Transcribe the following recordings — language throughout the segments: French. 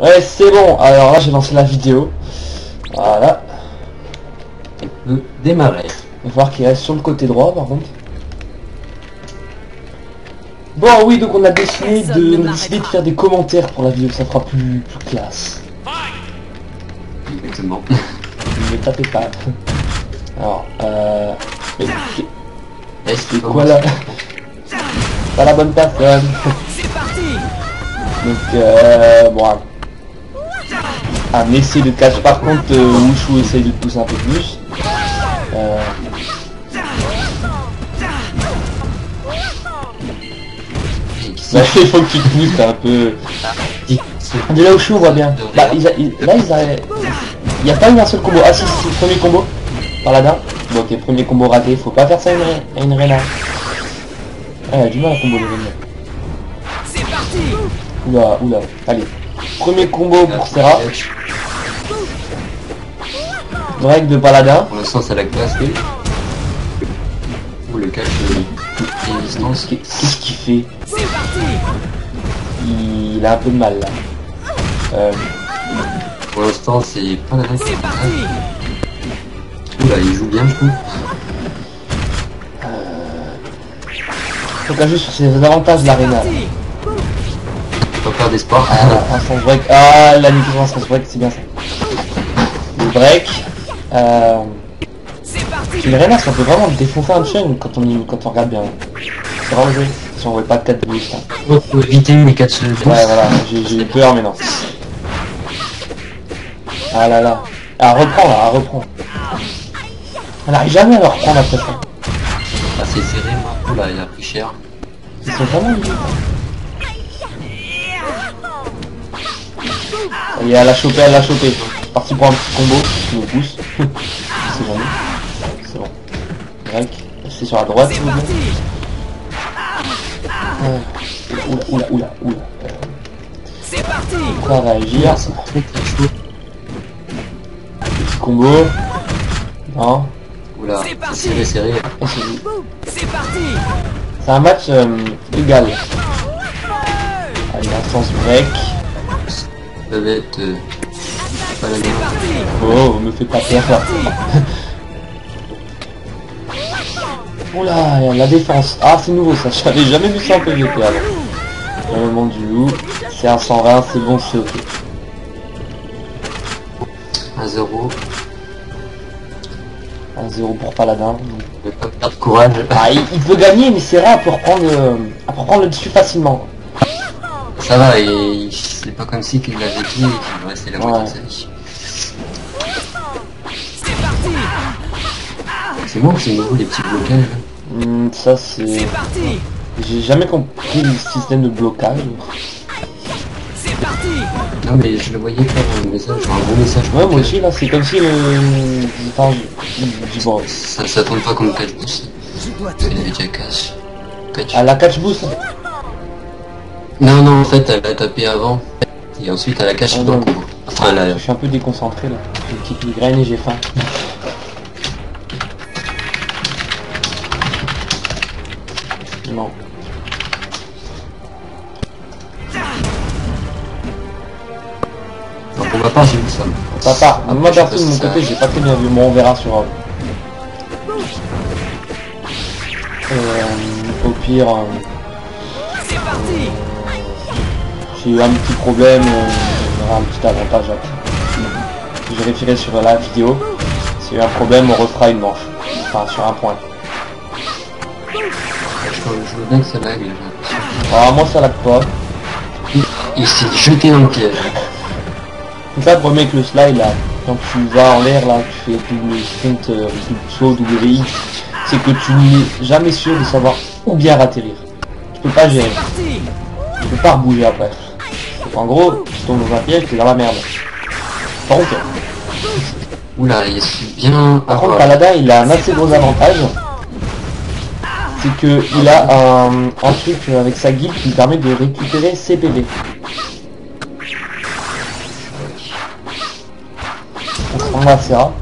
Ouais, c'est bon. Alors là, j'ai lancé la vidéo. Voilà. On peut démarrer. Il va falloir qu'il reste sur le côté droit, par contre. Bon, oui, donc on a décidé de faire des commentaires pour la vidéo. Ça fera plus classe. Exactement. Ne tapez pas. Alors, C'est quoi là? Pas la bonne personne. Donc, bon. Ah, mais essayer de cacher. Par contre, Wushu essaye de pousser un peu plus. Bah, il faut que tu te pousses un peu. De là Wushu, on voit bien. Bah, là, il n'y a pas eu un seul combo. Ah si, c'est le premier combo. Paladin. Bon, ok, premier combo raté. Faut pas faire ça à une Rena. Ah, il a du mal à combo les Rena. C'est parti. Oula. Allez. Premier combo pour Serra. Break de Paladin. Pour l'instant, ça la classe. Ou le catch de distance. Qu'est-ce qu'il fait? C'est parti. Il a un peu de mal là. Pour l'instant, c'est pas la C'est parti. Oula, il joue bien, je trouve. Faut qu'à juste sur ses avantages de l'arena. Pas peur d'espoir. Ah, un sens break. Ah, la nickel un sens break, c'est bien ça. Le break. C'est parti. Les Rena, ça peut vraiment défoncer un chain quand on regarde bien. C'est vraiment joué. Si on voit pas 4 boosts. Hein. Faut éviter les 4 boosts. Ouais, voilà, j'ai eu peur, mais non. Ah là là. Ah, reprends là, reprends. Elle arrive jamais à le reprendre après ça. Ah, c'est serré, moi. Oula, il a pris cher. Ils sont vraiment nuls. Et elle l'a chopé, C'est parti pour un petit combo. Je me pousse. C'est jamais. C'est bon. Break. C'est sur la droite, s'il vous plaît. Oula. C'est parti. Pourquoi réagir? Petit combo. Non. Oula, C'est parti. c'est serré. Et c'est lui. C'est parti. C'est un match égal. Allez, un sens break. Ça va être pas la même. Oh, me fait pas peur là. Oula, la défense. Ah, c'est nouveau ça. J'avais jamais vu ça en PVP avant. Le moment du loup. C'est un 120, c'est bon, c'est ok. 1-0. 1-0 pour Paladin. Ne pas perdre courage. Ah, il peut gagner, mais c'est rare pour prendre le dessus facilement. Ça va, et c'est pas comme si qu'il l'avait dit et qu'il va rester la moitié de sa vie. C'est parti. C'est bon, c'est nouveau les petits blocages. Ça c'est... C'est parti. J'ai jamais compris le système de blocage. C'est parti. Non mais je le voyais faire un message, un gros message. Ouais, moi aussi là, c'est comme si le... Enfin, bon. Ça tourne pas comme catch boost. Il avait déjà catch. Ah, la catch boost. Non, en fait, elle a tapé avant. Et ensuite, elle a caché dans le combo. Enfin, Je suis un peu déconcentré là. J'ai une petite migraine et j'ai faim. Non. Donc, on va pas vu ça. Papa, Après, moi je sais perso pas de mon si côté, ça- j'ai pas très bien vu. Bon, on verra sur... au pire... C'est parti. j'ai eu un petit problème, on aura un petit avantage après. Je vérifierai sur la vidéo. S'il y a eu un problème, on refera une manche. Enfin, sur un point. Je veux bien que ça lag, j'ai l'impression. Alors moi ça lag pas. Il s'est jeté dans le piège. C'est ça le problème avec le slide là. Quand tu vas en l'air là, tu fais double sprint, double saut, WX, c'est que tu n'es jamais sûr de savoir où bien atterrir. Tu peux pas gérer. Parti. Tu peux pas rebouger après. En gros, tu tombes dans un piège, tu es dans la merde. Par contre, Oula, il est bien... par contre Paladin il a un assez gros avantage. C'est que il a un truc avec sa guilde qui lui permet de récupérer ses PV. On se rend à Serra.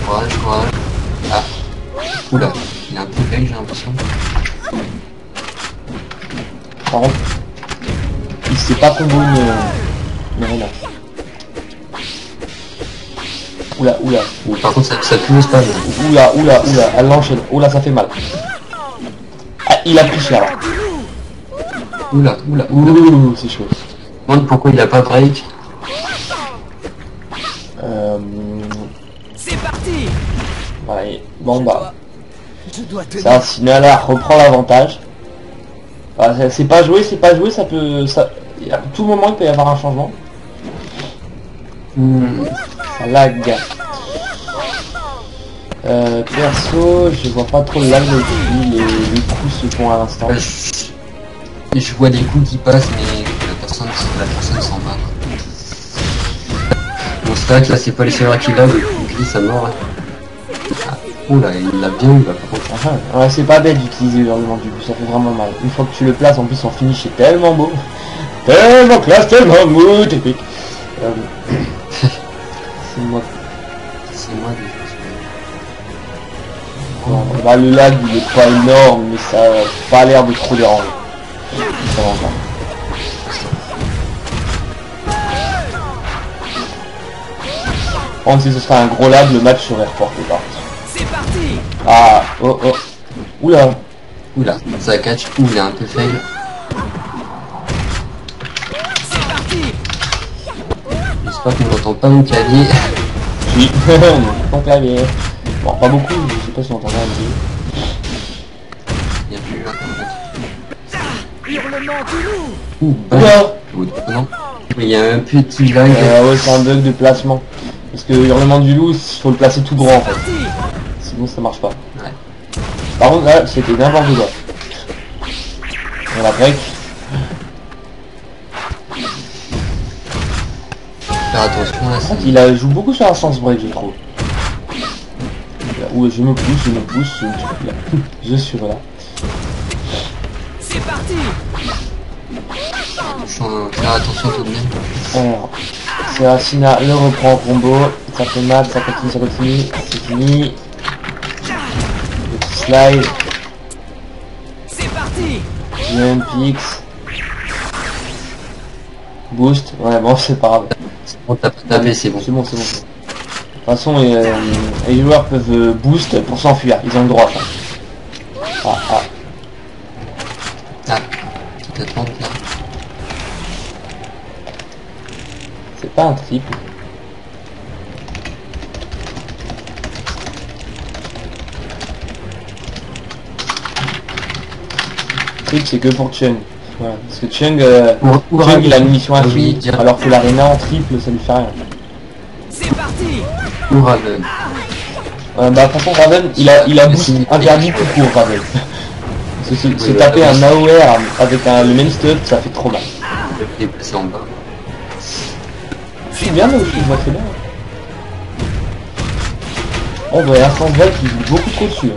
Courage. Ah. Oula, il a un peu lag, j'ai l'impression. Par contre, il sait pas combo une... Mais rien. Oula, oula. Par contre, ça pue le spam. Oula, oula, oula. Elle l'enchaîne. Oula, ça fait mal. Ah, il a pris cher. Oula, oula, oula. Ouh, c'est chaud. Je me demande pourquoi il a pas break. C'est parti. Ouais. Bon bah. Je dois te Ça, Sinala reprend l'avantage. Enfin, c'est pas joué, ça peut... Ça, à tout moment, il peut y avoir un changement. Ça lag. Perso, je vois pas trop le lag depuis les coups se font à l'instant. Je vois des coups qui passent, mais la personne s'en va. Bon, c'est vrai que là, c'est pas les serveurs qui lag, il glisse à mort. Ah, oula, il l'a bien eu là, par contre. Ouais, c'est pas bête d'utiliser hurlement du coup, ça fait vraiment mal. Une fois que tu le places, en plus en finish, c'est tellement beau. Tellement classe, tellement mou, épique. C'est moi. C'est moi déjà. Bon, bah, le lag il est pas énorme, mais ça a pas l'air de trop déranger. Ça va encore. Par contre, si ce sera un gros lag, le match serait reporté par contre. C'est parti. Ah, oh oh. Oula. Oula, ça catch. Ouh, il a un peu fail. C'est parti. J'espère qu'on n'entend pas mon clavier. Oui, ton clavier. Bon, pas beaucoup, je sais pas si on entendra un peu. Il y a plus là, en fait. Hurlement du loup. Ouh, Oula. non. Mais il y a un petit lag. Ouais, c'est un bug de placement. Parce que hurlement du loup, il faut le placer tout grand en fait. Parti. Sinon ça marche pas. Ouais. Par contre là, c'était n'importe quoi. On la break. Faire attention là, En fait, il joue beaucoup sur la sens break, je trouve. Ouais, je me pousse, je suis là. C'est parti. faire attention tout de même. Alors, Serafina le reprend en combo. Ça fait mal, ça continue, c'est fini. Le petit slide, C'est parti. Jump X. Boost, ouais bon c'est pas grave. On t'a pas tapé, c'est bon. C'est bon. De toute façon, les joueurs peuvent boost pour s'enfuir, ils ont le droit. Ça. Ah, tout attendre là. C'est pas un triple. Triple c'est que pour Chung. Voilà. Parce que Chung, Chung il a une mission infinie, alors que l'Arena en triple ça lui fait rien. C'est parti. Ou Raven. Bah de toute façon Raven, il a boost interdit tout court Raven. Parce que se taper un AOR avec le même stud, ça fait trop mal. Il est placé en bas. Je suis bien là aussi, je vois très bien. On voit un sens vrai qui joue beaucoup trop dessus.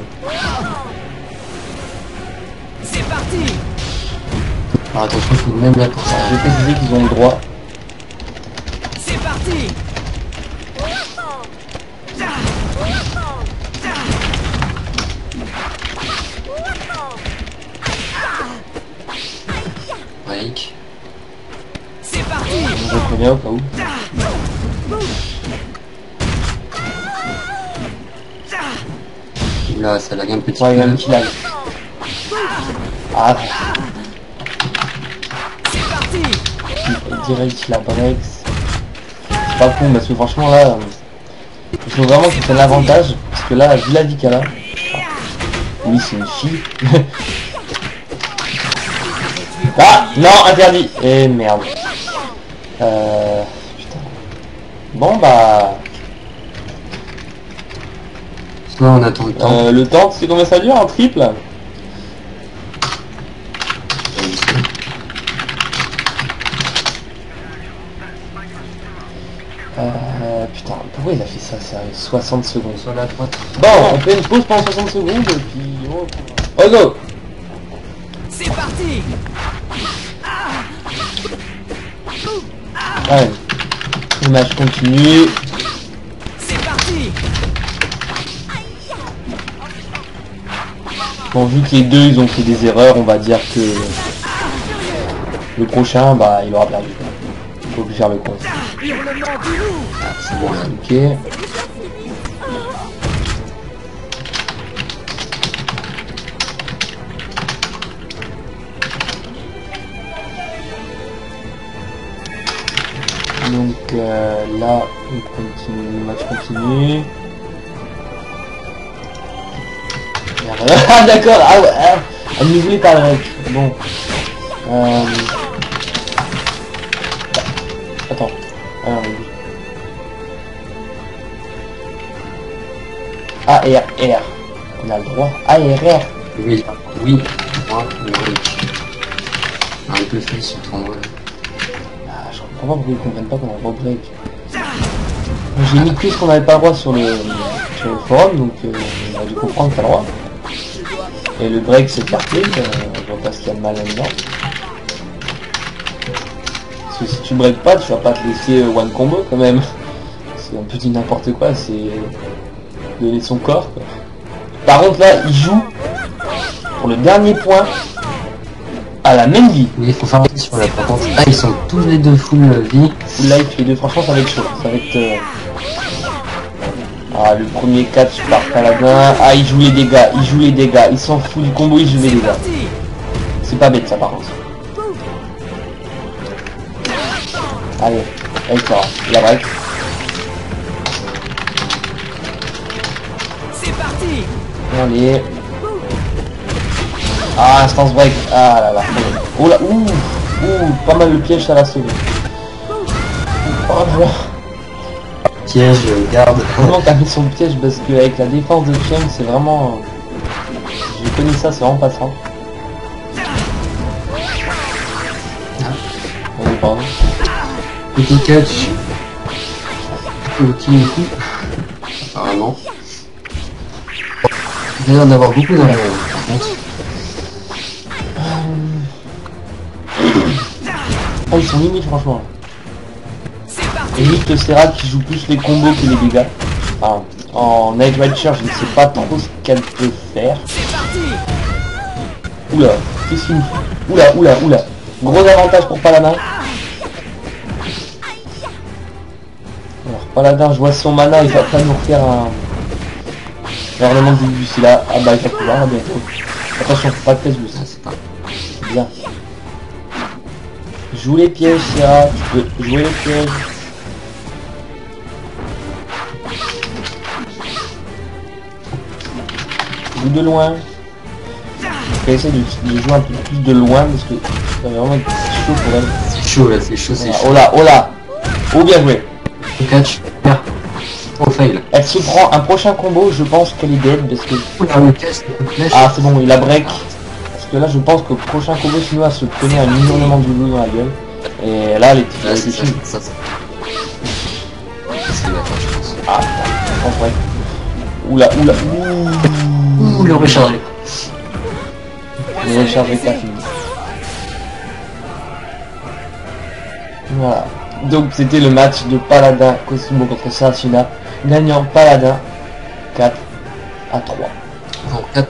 C'est parti. Alors attention tout de même là pour ça. Je vais préciser qu'ils ont le droit. C'est parti. Break. C'est parti. Je préviens au cas où. Là ça lag un petit Ouais, il y a un peu. petit lag. Ah, C'est parti. direct la break. C'est pas con parce que franchement là, il faut vraiment qu'il prenne l'avantage. Parce que là, vu la vie qu'elle a. Oui, c'est une fille. Ah non, interdit. Et merde. Putain. Bon bah, Soit on attend le temps. le temps, tu sais combien ça dure en triple? Putain, pourquoi il a fait ça, sérieux? 60 secondes. Sur la droite. Bon, on fait une pause pendant 60 secondes et puis... Oh go. C'est parti. Ouais. Le match continue. C'est parti. Bon, vu que les deux ils ont fait des erreurs, on va dire que le prochain, bah, il aura perdu. Faut plus faire le con. Hurlement du loup. Ah, c'est bon, là. Ok. Donc là, on continue, le match continue. Merde. Ah d'accord, ah ouais, elle ne voulait pas le rec. Bon. Attends. Ah, non, mais... A-R-R. On a le droit. A-R-R. Oui, oui, moi, oui. Un peu fait sur ton rôle. Ah, je comprends pas pourquoi ils comprennent pas qu'on a le break. J'ai mis que ce qu'on n'avait pas le droit sur le forum, donc on a dû comprendre que t'as le droit. Et le break c'est fair play, je vois pas ce qu'il y a de mal là-dedans. Parce que si tu breaks pas, tu vas pas te laisser one combo quand même. C'est un peu dit n'importe quoi, c'est donner son corps quoi. Par contre là, il joue pour le dernier point à la même vie. Mais il faut faire attention sur la patente. Ah, ils sont tous les deux full vie. Full life les deux, franchement ça va être chaud. Ça va être... Ah, le premier catch par Paladin. Ah, il joue les dégâts, il s'en fout du combo, il joue les C'est dégâts. parti. C'est pas bête ça par contre. Allez, avec toi, la break. C'est parti. Allez. Ah, instance break. Ah là là. Oh là, ouh, pas mal le piège, ça l'a sauvé. Oh là là. Piège, garde. Comment t'as mis son piège parce que avec la défense de Chien, c'est vraiment... Je connais ça, c'est vraiment pas ça. Allez, pardon. Petit catch. Petit coup. Apparemment. Il a l'air d'avoir beaucoup d'argent par contre. Oh, ils sont limites franchement. C'est parti. Et juste le Serra qui joue plus les combos que les dégâts. Enfin, en Night Rider, je ne sais pas trop ce qu'elle peut faire. C'est parti. Oula, qu'est-ce qu'il nous fait? Oula. Gros avantage pour Paladin. Alors Paladin, je vois son mana, il va pas nous refaire un... Gouvernement de début, c'est là. Ah bah il va pouvoir là bientôt. Attention, pas de piège Ah, c'est pas. bien. Joue les pièges, Serra, tu peux jouer les pièges. Joue de loin. Je vais essayer de jouer un peu plus de loin parce que ça va vraiment être chaud pour elle. C'est chaud là, c'est chaud, c'est chaud. Oh là. Oh bien joué. Catch, merde. Oh fail. Elle se prend un prochain combo, je pense qu'elle est dead parce que... Oula, le catch, le flèche. Ah c'est bon, il a break. Parce que là je pense qu'au prochain combo sinon elle se prenait un hurlement de loup dans la gueule. Et là elle est Là, c'est fini. ça. C'est la fin, je pense. Ah, en vrai. Oula. Ouh, le recharger. Le recharge est pas fini. Voilà. Donc c'était le match de Paladin Cosimo contre Saracina. Gagnant Paladin 4-3. Non, 4-3.